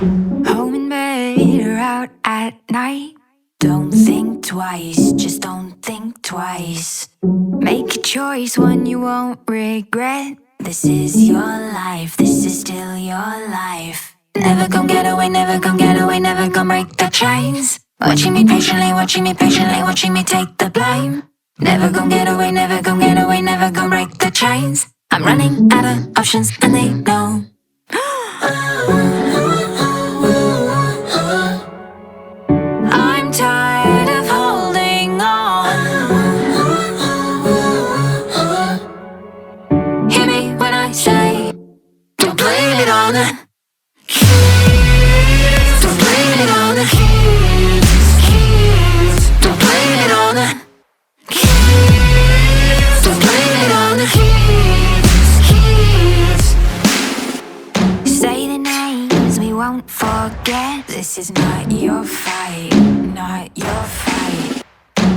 Home in bed or out at night. Don't think twice, just don't think twice. Make a choice, one you won't regret. This is your life, this is still your life. Never gon' get away, never gon' get away, never gon' break the chains. Watching me patiently, watching me patiently, watching me take the blame. Never gon' get away, never gon' get away, never gon' break the chains. I'm running out of options and they know. I'm tired of holding on. Hear me when I say, don't blame it on the kids. Don't blame it on the kids. Don't blame it on the kids. Don't blame it on the kids. Say the names we won't forget. This is not your fight, not your fight.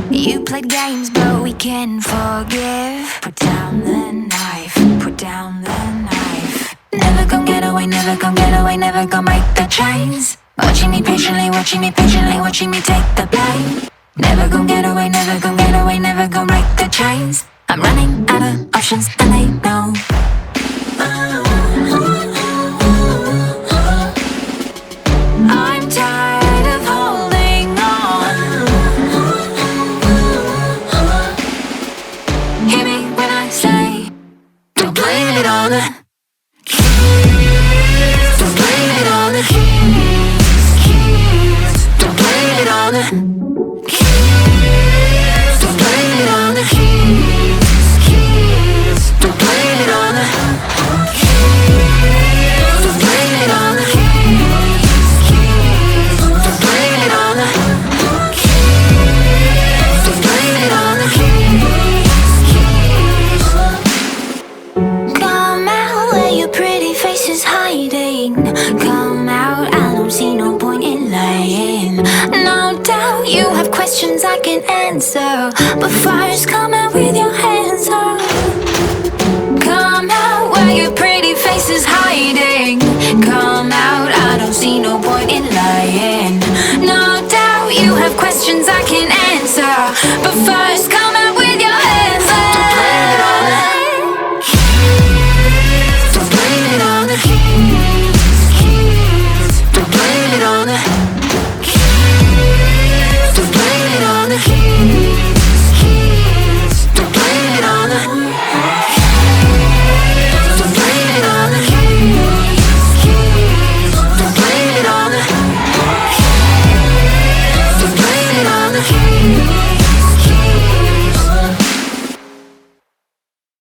You played games, but we can forgive. Put down the knife, put down the knife. Never gon' get away, never gon' get away, never gon' break the chains. Watching me patiently, watching me patiently, watching me take the blame. Never gon' get away, never gon' get away, never gon' break the chains. I'm running out of options and they know. I'm tired of holding on. Hear me when I say, don't blame it on the